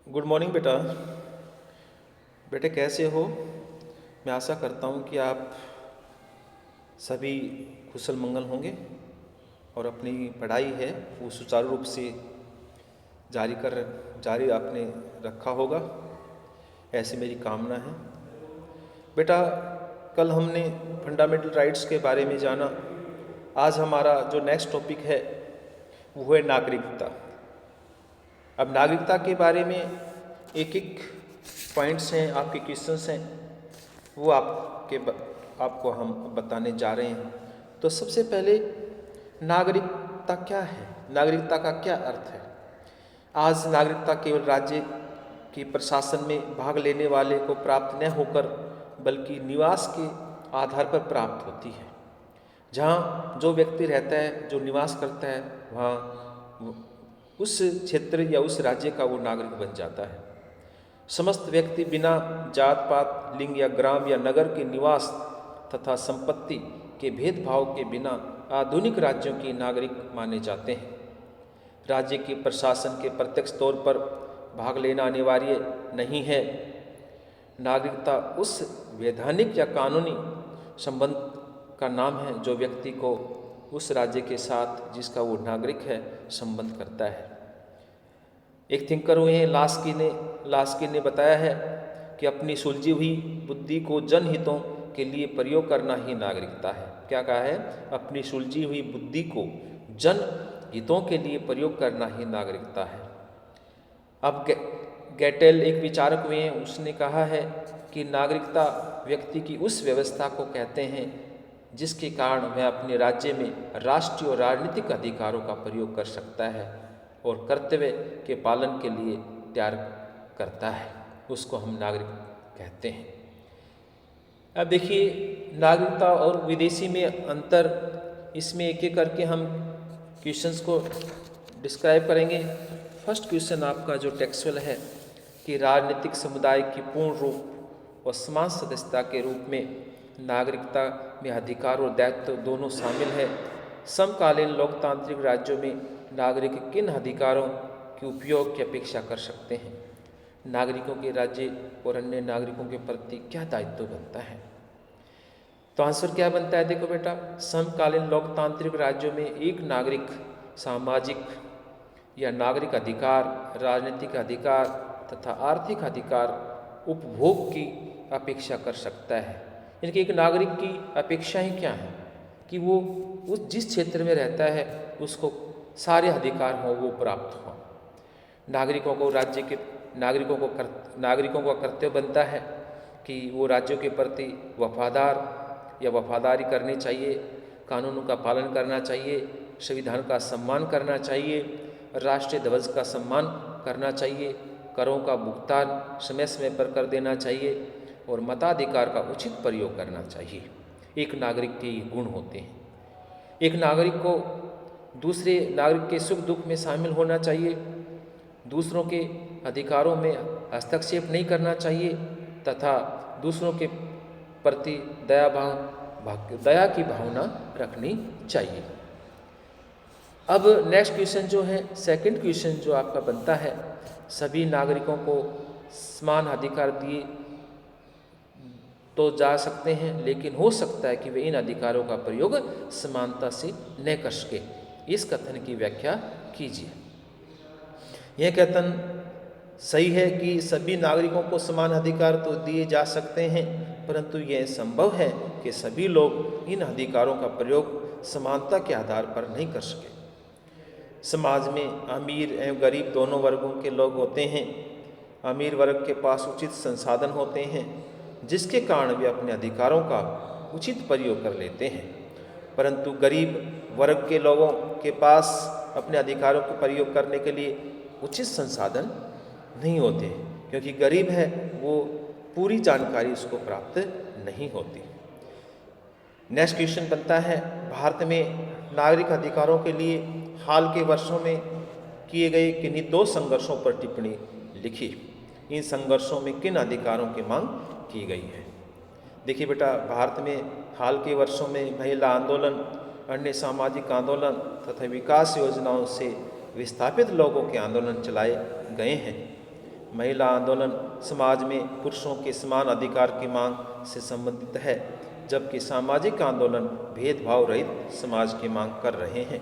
Good morning बेटा। बेटे कैसे हो? मैं आशा करता हूँ कि आप सभी कुशल मंगल होंगे और अपनी पढ़ाई है वो सुचारू रूप से जारी आपने रखा होगा, ऐसी मेरी कामना है। बेटा, कल हमने फंडामेंटल राइट्स के बारे में जाना। आज हमारा जो नेक्स्ट टॉपिक है वो है नागरिकता। अब नागरिकता के बारे में एक एक पॉइंट्स हैं, आपके क्वेश्चंस हैं, वो आपको हम बताने जा रहे हैं। तो सबसे पहले नागरिकता क्या है, नागरिकता का क्या अर्थ है? आज नागरिकता केवल राज्य के प्रशासन में भाग लेने वाले को प्राप्त न होकर बल्कि निवास के आधार पर प्राप्त होती है। जहाँ जो व्यक्ति रहता है, जो निवास करता है, वहाँ उस क्षेत्र या उस राज्य का वो नागरिक बन जाता है। समस्त व्यक्ति बिना जात पात, लिंग या ग्राम या नगर के निवास तथा संपत्ति के भेदभाव के बिना आधुनिक राज्यों के नागरिक माने जाते हैं। राज्य के प्रशासन के प्रत्यक्ष तौर पर भाग लेना अनिवार्य नहीं है। नागरिकता उस वैधानिक या कानूनी संबंध का नाम है जो व्यक्ति को उस राज्य के साथ जिसका वो नागरिक है संबंध करता है। एक थिंकर हुए हैं लास्की ने बताया है कि अपनी सुलझी हुई बुद्धि को जनहितों के लिए प्रयोग करना ही नागरिकता है। क्या कहा है? अपनी सुलझी हुई बुद्धि को जनहितों के लिए प्रयोग करना ही नागरिकता है। अब गैटेल एक विचारक हुए हैं, उसने कहा है कि नागरिकता व्यक्ति की उस व्यवस्था को कहते हैं जिसके कारण वह अपने राज्य में राष्ट्रीय और राजनीतिक अधिकारों का प्रयोग कर सकता है और कर्तव्य के पालन के लिए तैयार करता है, उसको हम नागरिक कहते हैं। अब देखिए, नागरिकता और विदेशी में अंतर, इसमें एक एक करके हम क्वेश्चंस को डिस्क्राइब करेंगे। फर्स्ट क्वेश्चन आपका जो टेक्सुअल है कि राजनीतिक समुदाय की पूर्ण रूप और समान सदस्यता के रूप में नागरिकता में अधिकार और दायित्व दोनों शामिल है। समकालीन लोकतांत्रिक राज्यों में नागरिक किन अधिकारों के उपयोग की अपेक्षा कर सकते हैं? नागरिकों के राज्य और अन्य नागरिकों के प्रति क्या दायित्व बनता है? तो आंसर क्या बनता है? देखो बेटा, समकालीन लोकतांत्रिक राज्यों में एक नागरिक सामाजिक या नागरिक अधिकार, राजनीतिक अधिकार तथा आर्थिक अधिकार उपभोग की अपेक्षा कर सकता है। यानी कि एक नागरिक की अपेक्षाएं क्या हैं कि वो उस जिस क्षेत्र में रहता है उसको सारे अधिकार हों, वो प्राप्त हों। नागरिकों को नागरिकों का कर्तव्य बनता है कि वो राज्यों के प्रति वफादारी करनी चाहिए, कानूनों का पालन करना चाहिए, संविधान का सम्मान करना चाहिए, राष्ट्रीय ध्वज का सम्मान करना चाहिए, करों का भुगतान समय समय पर कर देना चाहिए और मताधिकार का उचित प्रयोग करना चाहिए। एक नागरिक के ये गुण होते हैं। एक नागरिक को दूसरे नागरिक के सुख दुख में शामिल होना चाहिए, दूसरों के अधिकारों में हस्तक्षेप नहीं करना चाहिए तथा दूसरों के प्रति दया की भावना रखनी चाहिए। अब नेक्स्ट क्वेश्चन जो है, सेकंड क्वेश्चन जो आपका बनता है, सभी नागरिकों को समान अधिकार दिए तो जा सकते हैं, लेकिन हो सकता है कि वे इन अधिकारों का प्रयोग समानता से न कर सके। इस कथन की व्याख्या कीजिए। यह कथन सही है कि सभी नागरिकों को समान अधिकार तो दिए जा सकते हैं, परंतु यह संभव है कि सभी लोग इन अधिकारों का प्रयोग समानता के आधार पर नहीं कर सके। समाज में अमीर एवं गरीब दोनों वर्गों के लोग होते हैं। अमीर वर्ग के पास उचित संसाधन होते हैं जिसके कारण वे अपने अधिकारों का उचित प्रयोग कर लेते हैं, परंतु गरीब वर्ग के लोगों के पास अपने अधिकारों का प्रयोग करने के लिए उचित संसाधन नहीं होते, क्योंकि गरीब है वो पूरी जानकारी उसको प्राप्त नहीं होती। नेक्स्ट क्वेश्चन बनता है, भारत में नागरिक अधिकारों के लिए हाल के वर्षों में किए गए किन्हीं दो संघर्षों पर टिप्पणी लिखी। इन संघर्षों में किन अधिकारों की मांग की गई है? देखिए बेटा, भारत में हाल के वर्षों में महिला आंदोलन, अन्य सामाजिक आंदोलन तथा विकास योजनाओं से विस्थापित लोगों के आंदोलन चलाए गए हैं। महिला आंदोलन समाज में पुरुषों के समान अधिकार की मांग से संबंधित है, जबकि सामाजिक आंदोलन भेदभाव रहित समाज की मांग कर रहे हैं।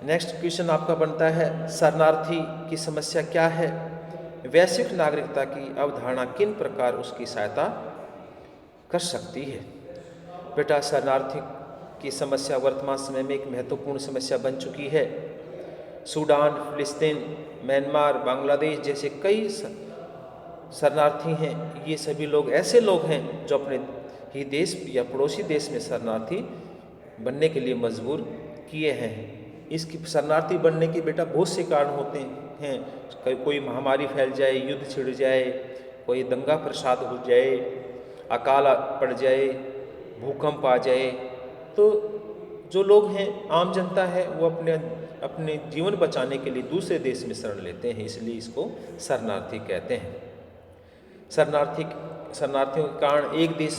नेक्स्ट क्वेश्चन आपका बनता है, शरणार्थी की समस्या क्या है? वैश्विक नागरिकता की अवधारणा किन प्रकार उसकी सहायता कर सकती है? बेटा, शरणार्थी की समस्या वर्तमान समय में एक महत्वपूर्ण समस्या बन चुकी है। सूडान, फिलिस्तीन, म्यांमार, बांग्लादेश जैसे कई शरणार्थी हैं। ये सभी लोग ऐसे लोग हैं जो अपने ही देश या पड़ोसी देश में शरणार्थी बनने के लिए मजबूर किए हैं। इसकी शरणार्थी बनने के बेटा बहुत से कारण होते हैं। कोई महामारी फैल जाए, युद्ध छिड़ जाए, कोई दंगा फसाद हो जाए, अकाल पड़ जाए, भूकंप आ जाए, तो जो लोग हैं, आम जनता है, वो अपने जीवन बचाने के लिए दूसरे देश में शरण लेते हैं, इसलिए इसको शरणार्थी कहते हैं। शरणार्थियों के कारण एक देश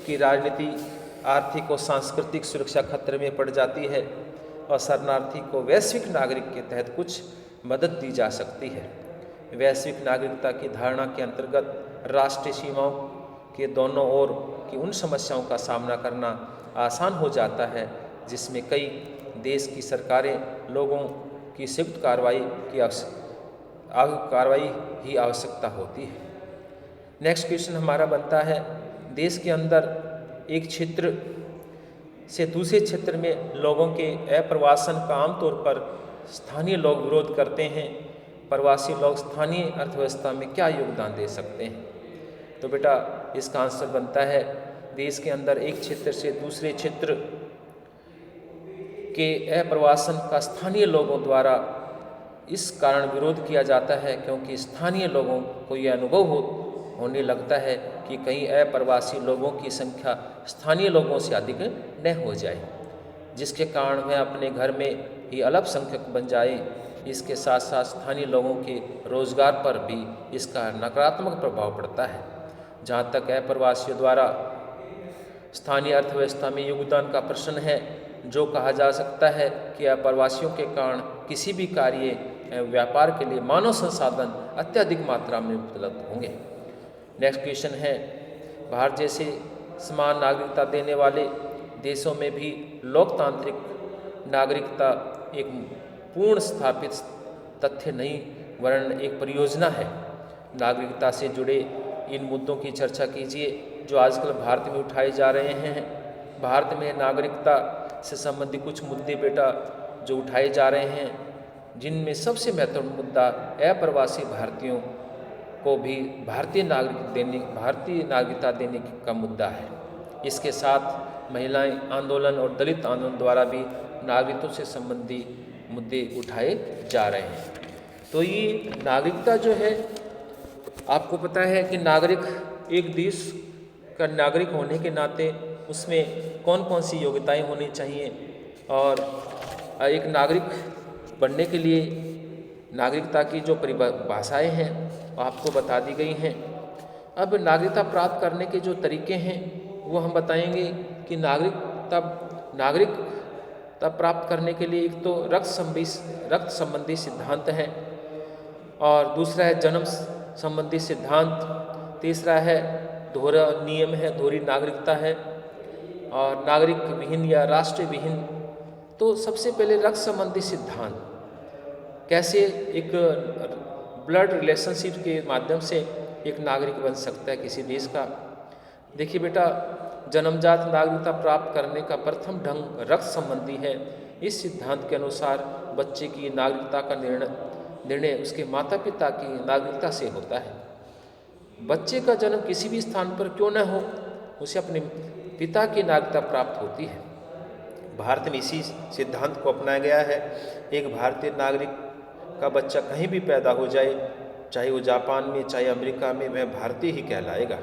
की राजनीति, आर्थिक और सांस्कृतिक सुरक्षा खतरे में पड़ जाती है और शरणार्थी को वैश्विक नागरिक के तहत कुछ मदद दी जा सकती है। वैश्विक नागरिकता की धारणा के अंतर्गत राष्ट्रीय सीमाओं के दोनों ओर की उन समस्याओं का सामना करना आसान हो जाता है जिसमें कई देश की सरकारें लोगों की संयुक्त कार्रवाई ही आवश्यकता होती है। नेक्स्ट क्वेश्चन हमारा बनता है, देश के अंदर एक क्षेत्र से दूसरे क्षेत्र में लोगों के अप्रवासन का आमतौर पर स्थानीय लोग विरोध करते हैं। प्रवासी लोग स्थानीय अर्थव्यवस्था में क्या योगदान दे सकते हैं? तो बेटा, इसका आंसर बनता है, देश के अंदर एक क्षेत्र से दूसरे क्षेत्र के अप्रवासन का स्थानीय लोगों द्वारा इस कारण विरोध किया जाता है क्योंकि स्थानीय लोगों को यह अनुभव होने लगता है कि कहीं अप्रवासी लोगों की संख्या स्थानीय लोगों से अधिक न हो जाए, जिसके कारण वह अपने घर में ही अल्पसंख्यक बन जाए। इसके साथ साथ स्थानीय लोगों के रोजगार पर भी इसका नकारात्मक प्रभाव पड़ता है। जहाँ तक अप्रवासियों द्वारा स्थानीय अर्थव्यवस्था में योगदान का प्रश्न है, जो कहा जा सकता है कि अप्रवासियों के कारण किसी भी कार्य व्यापार के लिए मानव संसाधन अत्यधिक मात्रा में उपलब्ध होंगे। नेक्स्ट क्वेश्चन है, भारत जैसे समान नागरिकता देने वाले देशों में भी लोकतांत्रिक नागरिकता एक पूर्ण स्थापित तथ्य नहीं वरन एक परियोजना है। नागरिकता से जुड़े इन मुद्दों की चर्चा कीजिए जो आजकल भारत में उठाए जा रहे हैं। भारत में नागरिकता से संबंधित कुछ मुद्दे बेटा जो उठाए जा रहे हैं, जिनमें सबसे महत्वपूर्ण मुद्दा अप्रवासी भारतीयों को भी भारतीय नागरिकता देने का मुद्दा है। इसके साथ महिलाएं आंदोलन और दलित आंदोलन द्वारा भी नागरिकता से संबंधी मुद्दे उठाए जा रहे हैं। तो ये नागरिकता जो है, आपको पता है कि नागरिक, एक देश का नागरिक होने के नाते उसमें कौन कौन सी योग्यताएं होनी चाहिए, और एक नागरिक बनने के लिए नागरिकता की जो परिभाषाएं हैं आपको बता दी गई हैं। अब नागरिकता प्राप्त करने के जो तरीके हैं वो हम बताएंगे कि नागरिकता प्राप्त करने के लिए एक तो रक्त संबंधी सिद्धांत है, और दूसरा है जन्म संबंधी सिद्धांत, तीसरा है दोहरा नियम है, दोहरी नागरिकता है, और नागरिक विहीन या राष्ट्रीय विहीन। तो सबसे पहले रक्त संबंधी सिद्धांत, कैसे एक ब्लड रिलेशनशिप के माध्यम से एक नागरिक बन सकता है किसी देश का। देखिए बेटा, जन्मजात नागरिकता प्राप्त करने का प्रथम ढंग रक्त संबंधी है। इस सिद्धांत के अनुसार बच्चे की नागरिकता का निर्णय उसके माता पिता की नागरिकता से होता है। बच्चे का जन्म किसी भी स्थान पर क्यों न हो, उसे अपने पिता की नागरिकता प्राप्त होती है। भारत में इसी सिद्धांत को अपनाया गया है। एक भारतीय नागरिक का बच्चा कहीं भी पैदा हो जाए, चाहे वो जापान में, चाहे अमेरिका में, वह भारतीय ही कहलाएगा।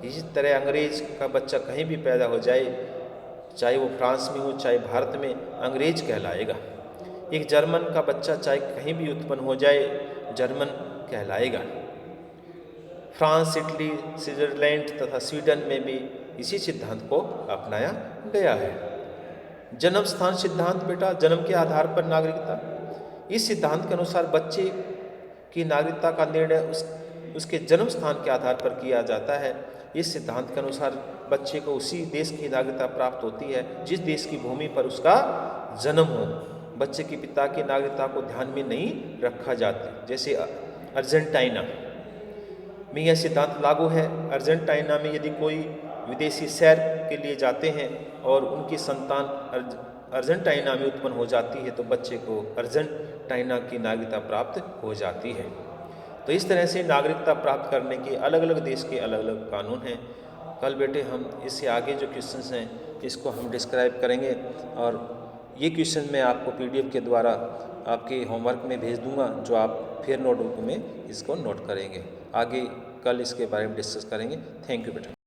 इसी तरह अंग्रेज का बच्चा कहीं भी पैदा हो जाए, चाहे वो फ्रांस में हो चाहे भारत में, अंग्रेज कहलाएगा। एक जर्मन का बच्चा चाहे कहीं भी उत्पन्न हो जाए, जर्मन कहलाएगा। फ्रांस, इटली, स्विट्जरलैंड तथा स्वीडन में भी इसी सिद्धांत को अपनाया गया है। जन्म स्थान सिद्धांत बेटा, जन्म के आधार पर नागरिकता। इस सिद्धांत के अनुसार बच्चे कि नागरिकता का निर्णय उसके जन्म स्थान के आधार पर किया जाता है। इस सिद्धांत के अनुसार बच्चे को उसी देश की नागरिकता प्राप्त होती है जिस देश की भूमि पर उसका जन्म हो। बच्चे के पिता की नागरिकता को ध्यान में नहीं रखा जाता। जैसे अर्जेंटीना में यह सिद्धांत लागू है। अर्जेंटीना में यदि कोई विदेशी सैर के लिए जाते हैं और उनकी संतान अर्जेंटीना में उत्पन्न हो जाती है तो बच्चे को अर्जेंटीना की नागरिकता प्राप्त हो जाती है। तो इस तरह से नागरिकता प्राप्त करने के अलग अलग देश के अलग अलग कानून हैं। कल बेटे हम इससे आगे जो क्वेश्चंस हैं इसको हम डिस्क्राइब करेंगे और ये क्वेश्चन मैं आपको PDF के द्वारा आपके होमवर्क में भेज दूंगा, जो आप फिर नोटबुक में इसको नोट करेंगे। आगे कल इसके बारे में डिस्कस करेंगे। थैंक यू बेटा।